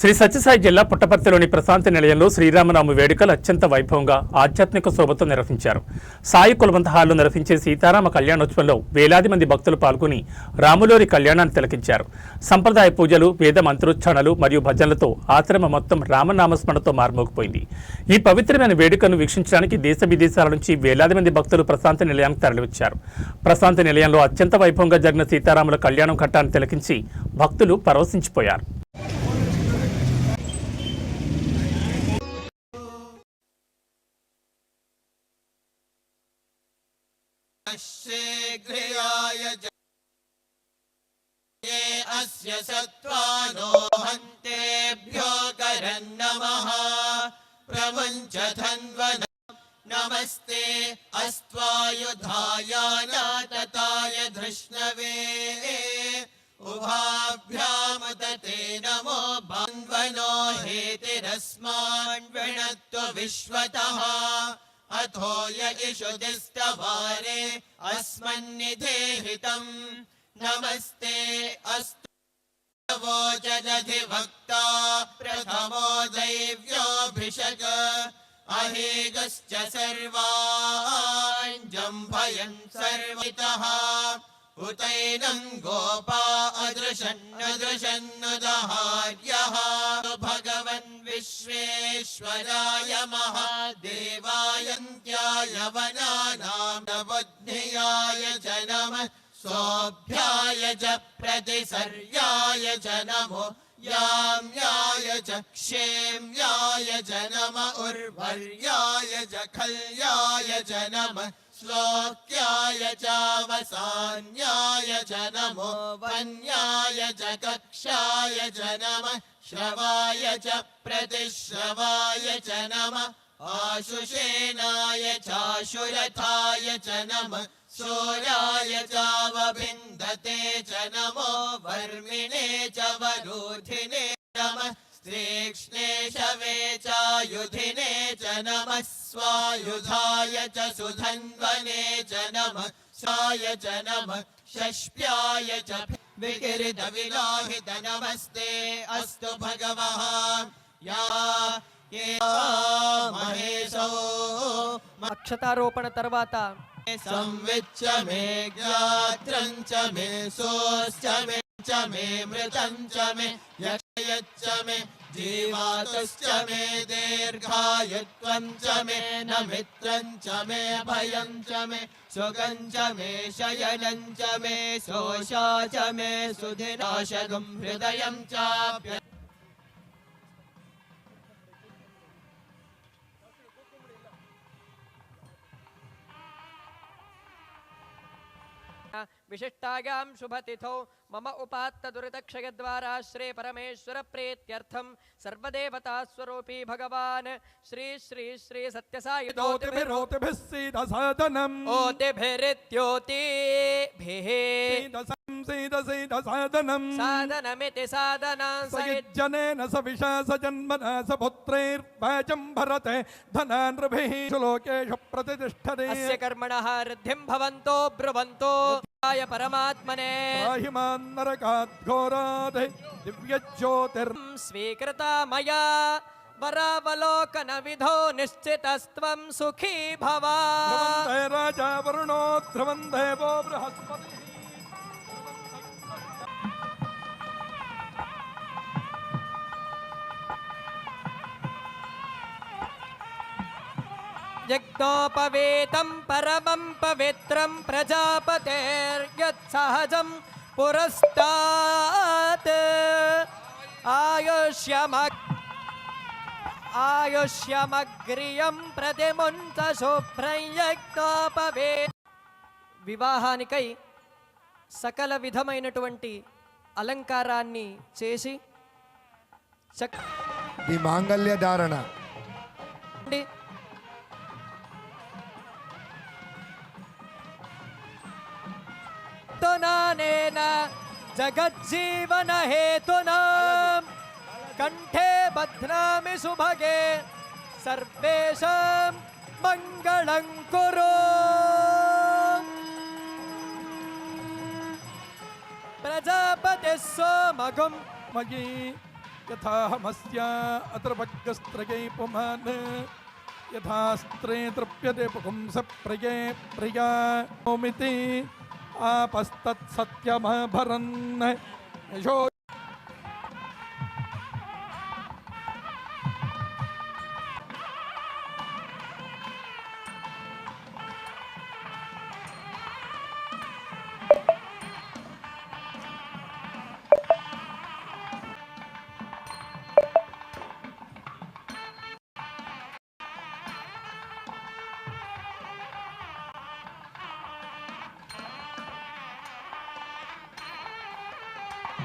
శ్రీ సత్యసాయి జిల్లా పుట్టపర్తిలోని ప్రశాంతి నిలయంలో శ్రీరామనవమి వేడుకలు అత్యంత వైభవంగా ఆధ్యాత్మిక శోభతో నిర్వహించారు. సాయి కులవంత హాల్లో నిర్వహించే సీతారామ కళ్యాణోత్సవంలో వేలాది మంది భక్తులు పాల్గొని రాములోరి కళ్యాణాన్ని తిలకించారు. సంప్రదాయ పూజలు, వేద మంత్రోచ్చారణలు మరియు భజనలతో ఆశ్రమం మొత్తం రామనామస్మరణతో మార్మోగిపోయింది. ఈ పవిత్రమైన వేడుకను వీక్షించడానికి దేశ విదేశాల నుంచి వేలాది మంది భక్తులు ప్రశాంతి నిలయానికి తరలివచ్చారు. ప్రశాంతి నిలయంలో అత్యంత వైభవంగా జరిగిన సీతారాముల కళ్యాణం ఘట్టాన్ని తిలకించి భక్తులు పరవశించిపోయారు. शीघ्रयाय ये अस्य सत्त्वानो हन्तेभ्यो करन्नमः प्रमुञ्चधन्वन नमस्ते अस्त्वायुधाय नातताय धृष्णवे उभाभ्यामुदते नमो बन्वनो हेतिरस्मान् वृणत्व विश्वतः अथो य इषुदिष्टवारे अस्मन्निधेहितं नमस्ते अस्तु वोचदधिवक्ता प्रथमो दैव्योऽभिषक अहेगश्च सर्वान् जम्भयन् सर्वितः उतैनं गोपा अदृशन्नदृशन्नुदहार्यः भगवन् विश्वेश्वराय महादेवायन्त्याय वनानां नवोऽध्याय च नमः सोऽभ्याय च प्रतिसर्याय च नमो याम्याय च क्षेम्याय च नम उर्वर्याय च खल्याय च नमः श्लोक्याय चावसान्याय च नमो वन्याय च कक्षाय च नमः श्रवाय च प्रतिश्रवाय च नमः आशुषेणाय चाशुरथाय च नमः शूराय चावभिन्दते च नमो वर्मिणे च वरूधिने नमः तीक्ष्णे शवे चायुधिने च नमः स्वायुधाय च सुधन्वने च नमः साय च नमः षष्प्याय च विकिरितविलोहित नमस्ते अस्तु भगवः या महेशो అక్షతారోపణ తర్వాత संविच्च मे ज्ञात्रं च मे सोश्च मे च मे मृतं च मे यक्षयच्च मे जीवातुश्च मे दीर्घायुत्वं च मे नमित्रं च मे भयं च मे सुखं च मे शयनं च मे शोषा च मे सुधिनाशगं हृदयं चाप्य विशिष्टायां शुभतिथौ मम उपात्त दुरितक्षयद्वारा श्री परमेश्वर प्रीत्यर्थं सर्वदेवता स्वरूपी भगवान् श्री श्री श्री सत्यसाई ओतिभिरित्योतिभिः साधनमिति साधनं सयज्जनेन सविशा सजन्मना सपुत्रैर्वाचं भरते धनानृभिः श्लोकेषु प्रतिष्ठते अस्य कर्मणः ऋद्धिं भवन्तो ब्रुवन्तो आय परमात्मने राहिमान् नरकात् घोरात् दिव्यज्योतिर् स्वीकृता मया वरावलोकन विधो निश्चितस्त्वं सुखी भव ध्रुवन्ते राजा वरुणो ध्रुवन् देवो बृहस्पतिः यज्ञोपवेतं परमं पवित्रं प्रजापतेर्यत्सहजं पुरस्तात् आयुष्यमग्रियं प्रतिमुञ्च शुभ्रं यज्ञोपवे వివాహానికై సకల విధమైనటువంటి అలంకారాన్ని చేసి ఈ మాంగళ్య ధారణ నానేన జగజ్జీవన హేతునా కంఠే బధ్నామి సుభగే సర్వేషాం మంగళం కురు ప్రజాపతి సోమగం मयि यथाहमस्य अत्रभग्गस्त्रयै पुमान् यथास्त्रे तृप्यते पुंसप्रिये प्रिया ओमिति आपस्तत्सत्यमभरन् यशो